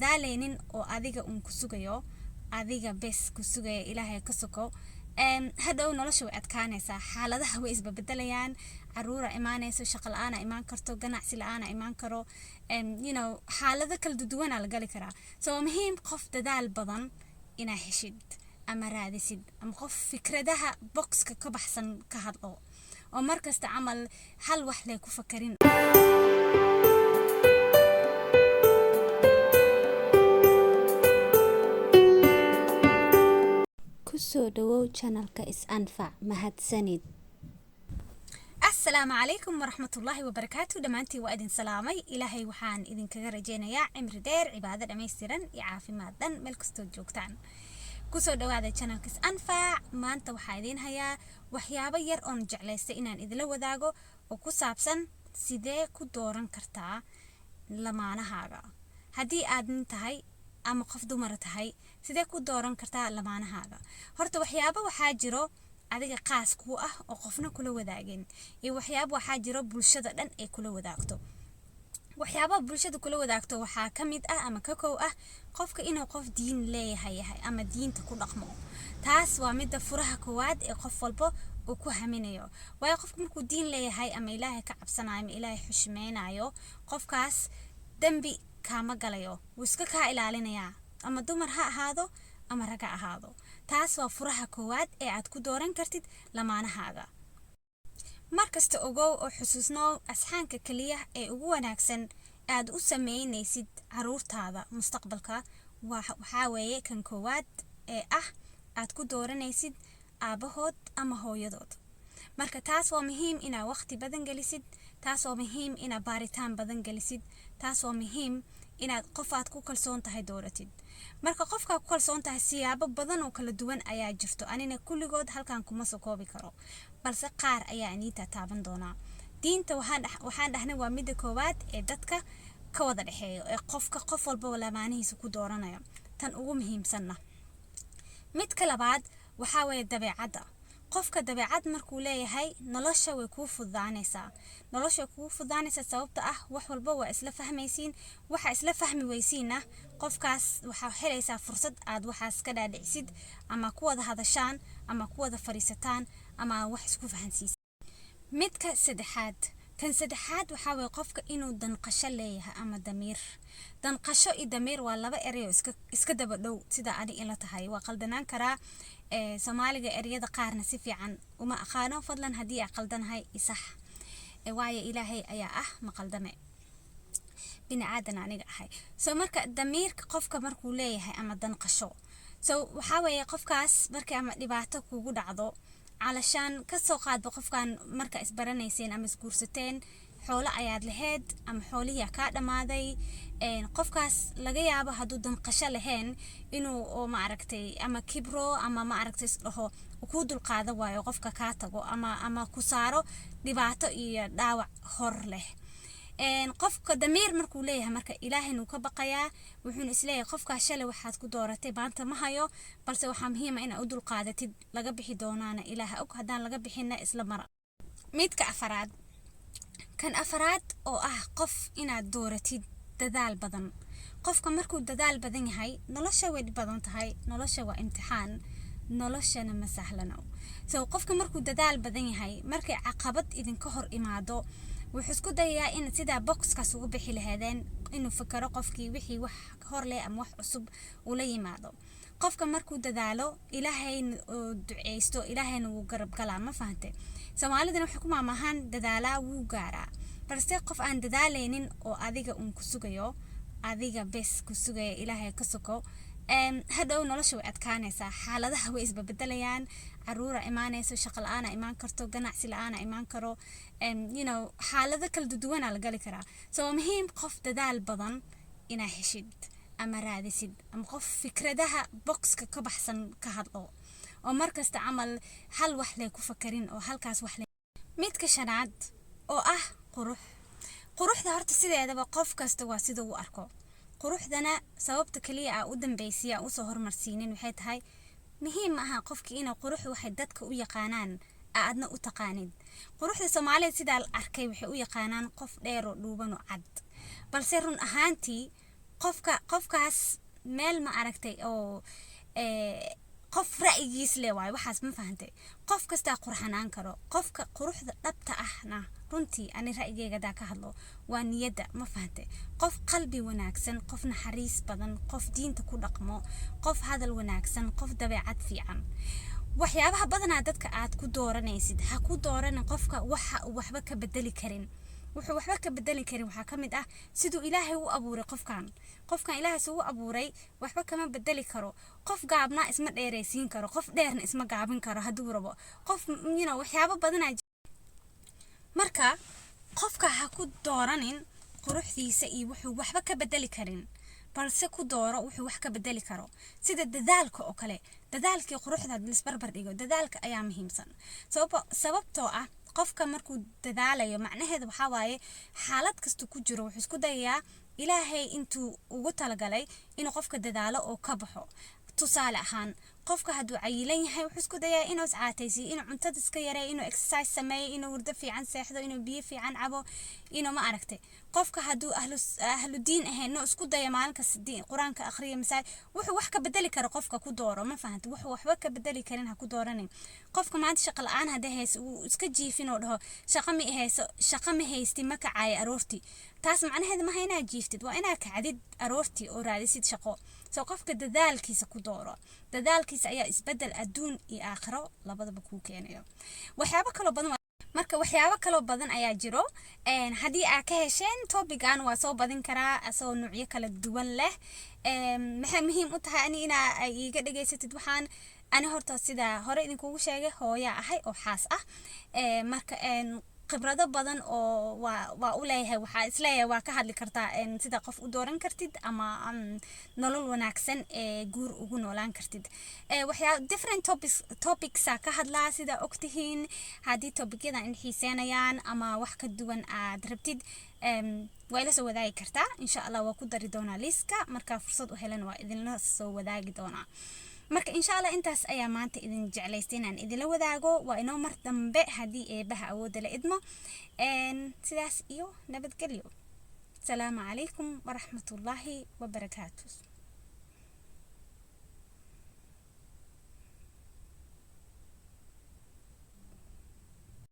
dadaaleynin oo adiga ku sugayo adiga bes ku sugaya ilaahay ka soko hadhow nolosha way adkaanaysaa xaaladaha way isbedelayaan caruura imaanayso shaqo la'aan imaan karto ganacsi la'aan imaan karo xaalado kala duwan la gali karaa soo muhiim qof dadaal badan ina heshid ama raadisid ama qof fikradaha boxka ka baxsan ka hadlo oo markasta amal hal wax leh ku fakarin kusoo dhawow channelka is anfac mahadsanid السلام عليكم ورحمة الله وبركاته دمانتي وأدين سلامي إلهي وحان إذن كغرجينا يا عمر دير عبادة دميستيران يعافي مادن ملكستو جوكتان كسو دوادا channel كس أنفع ما أنت وحايدين هيا وحيابا ير أون جعليستي إنان إذن لو ذاقو وكسابسن سيدي كدوران كرتا لمانا هاغا هدي آدن تهي أما قف دمر تهي سيدي كدوران كرتا لمانا هاغا هورتا وحيابا وحاجرو adiga qaas ku ah oo qofna kula wadaagin iyo waxyaabo waxa jiro bulshada dhan ay kula wadaagto waxyaabo bulshada kula wadaagto waxa kamid ah ama ka koow ah qofka inuu qof diin leeyahay ama diinta ku dhaqmo taas waa mid furaha koowaad ee qof walba uu ku haminayo way qofku markuu diin leeyahay ama ilaahay ka cabsanayo ama ilaahay xushmeenayo qofkaas dambi kama galayo wuu iska ka ilaalinaya ama dumar ha ahaado ama raga ahaado taas waa furaha koowaad ee aad ku dooran kartid lamaanahaaga markasta ogow oo xusuusno asxaanka kaliya ee ugu wanaagsan aad u sameynaysid caruurtaada mustaqbalka waxa weeye kan koowaad ee ah aad ku dooranaysid aabahood ama hooyadood marka taas waa muhiim inaad waqti badan gelisid taas waa muhiim inaad baaritaan badan gelisid taas waa muhiim inaad qof aad ku kalsoon tahay dooratid marka qofka ku kalsoon tahay siyaabo badan oo kala duwan ayaa jirto anina kulligood halkan kuma soo koobi karo balse qaar ayaa aniita taaban doona diinta waxaan dhahnay waa mid koowaad ee dadka ka wada dhaxeeyo ee qof walba lamaanihiisa ku dooranayo tan ugu muhiimsanna mid ka labaad waxa weeye dabeecadda qofka dabeecad markuu leeyahay nolosha way ku fududaanaysaa sababta ah wax walba waa isla fahmaysiin waxa isla fahmi weysiina qofkaas waxa helaysaa fursad aad waxaas ka dhaadhicsid ama ku wada hadashaan ama ku wada fariisataan ama wax isku fahansiis midka saddexaad waxa weeye qofka inuu danqasho leeyahay ama danqasho iyo damiir waa laba eray oo iska daba dhow sida ani ila tahay waa qaldanaan karaa Soomaaliga ereyada qaarna si fiican uma aqaano fadlan hadii ay qaldanahay isax waayo ilaahay ayaa ah ma qaldame bini'aadan aniga ahay soo marka damiirka qofka markuu leeyahay ama danqasho soo waxa weeye qofkaas markii ama dhibaato kugu dhacdo علشان كسو قاد بقفكان مركا اسبرانيسين أما اسكورستين حولا اياد لهيد أما حوليها كادا ماذي قفكاس لغيابا هادو دنقشا لهين إنو معركتي أما كبرو أما معركتي لهو وكودو القادة وايو قفكا كاتاقو أما كسارو دباتو إيا داوع خور له qofka damiir markuu leeyahay marka ilaahay uu ka baqayaa wuxuu isleeyahay qofka shalay waxaad ku dooratay baanta ma hayo balse waxa muhiim ah in aad u dul qaadatid laga bixi doonaana ilaahay og hadaan laga bixina isla mar midka afaraad oo ah qof inaad dooratid dadaal badan qofka markuu dadaal badan yahay nolosha way badan tahay nolosha waa imtixaan noloshana ma sahlano soo qofka markuu dadaal badan yahay markay caqabad idin ka hor imaado wuxuu isku dayaa in sida boxkaas ugu bixi lahaydeen inuu fikiro qofkii wixii wax hor leh ama wax cusub uu la yimaado qofka markuu dadaalo ilaahay duceysto ilaahayna wuu garab galaa ma fahantay Soomaalidana waxay ku maamahan dadaalaa wuu gaaraa balse qof aan dadaaleynin oo adiga ku sugayo adiga bes ku sugaya ilaahay ka soko hadhow nolosha way adkaanaysaa xaaladaha way isbedelayaan caruura imaanayso shaqo la'aan imaan karto ganacsi la'aan imaan karo xaalado kala duwan la gali karaa soo muhiim qof dadaal badan ina heshid ama raadisid ama qof fikradaha boxka ka baxsan ka hadlo oo markasta amal hal wax leh ku fakarin oo halkaas wax leh midka shanaad oo ah quruxda horta sideedaba qof kasta waa sida uu arko quruxdana sababta kaliya ah u dambaysiya u soo hormarsiinin waxay tahay muhiim aha qofkii inuu qurux waxay dadka u yaqaanaan aadna u taqaanid quruxda Soomaaliyeed sida arkay waxay u yaqaanaan qof dheer oo dhuuban oo cad balse run ahaantii qofkaas meel ma aragtay oo qof ra'yigiis leh waay waxaas ma fahantay qof kasta qurxanaan karo qofka quruxda dhabta ahna runtii ani ra'yigayga daa ka hadlo waa niyada ma fahantay qof qalbi wanaagsan qof naxariis badan qof diinta ku dhaqmo qof hadal wanaagsan qof dabeecad fiican waxyaabaha badanaa dadka aad ku dooranaysid ha ku dooranin qofka waxba ka bedeli karin wuxuu waxba ka bedeli karin waxaa ka mid ah siduu ilaahay u abuuray qofkan ilaahay suu abuuray waxba kama bedeli karo qof gaabna isma dheeraysiin karo qof dheerna isma gaabin karo hadduu rabo qof waxyaabo badanaa marka qofka ha ku dooranin quruxdiisa iyo wuxuu waxba ka bedeli karin balse ku dooro wuxuu wax ka bedeli karo sida dadaalka oo kale dadaalkii quruxda isbarbar dhigo dadaalka ayaa muhiimsan sababtoo ah qofka markuu dadaalayo macnaheedu waxa waaye xaalad kasta ku jiro wuxuu isku dayayaa ilaahay intuu ugu talagalay inuu qofka dadaalo oo ka baxo tusaale ahaan qofka hadduu cayilan yahay wuxuu isku dayaa inuu iscaataysiyo inuu cuntada iska yareeyo inuu exercise sameeyo inuu hurdo fiican seexdo inuu biyo fiican cabo inuu ma aragtay qofka hadduu ahlu diin ahayn inuu isku daya maalinkas quraanka akhriyo masaaj wuxuu wax ka bedeli karo qofka ku dooro ma fahantay wuxuu waxba ka bedeli karin ha ku dooranin qofka maanta shaqo la'aan haddii hayso uu iska jiifin oo dhaho shaqo ma haysti ma kacaayo aroortii taas macnaheedu ma inaad jiiftid waa inaad kacdid aroortii oo raadisid shaqo soo qofka dadaalkiisa ku dooro dadaalkiisa ayaa isbedel adduun iyo aakhiro labadaba kuu keenayo waxyaabo kaloo badan ayaa jiro haddii aad ka hesheen topican waa soo badin karaa asoo nuucyo kala duwan leh maxay muhiim u tahay ani inaa iga dhageysatid waxaan ani horta sida hore idinkugu sheegay hooyaa ahay oo xaas ah marka khibrado badan oo waa u leeyahay waxaa isleeyahay waa ka hadli kartaa sida qof u dooran kartid ama nolol wanaagsan ee guur ugu noolaan kartid waxyaa different topics ka hadlaa sida ogtihiin haddii topicyadan in xiiseenayaan ama wax ka duwan aad rabtid waa ila soo wadaagi kartaa insha allah waa ku dari doonaa liiska markaa fursad u helan waa idinla soo wadaagi doonaa marka insha Allah intaas ayaa maanta idin jeclaystay inaan idinla wadaago waa inoo mar dambe haddii eebaha awoodda la idmo sidaas iyo nabadgelyo asalaamu calaykum waraxmatullaahi wabarakaatuh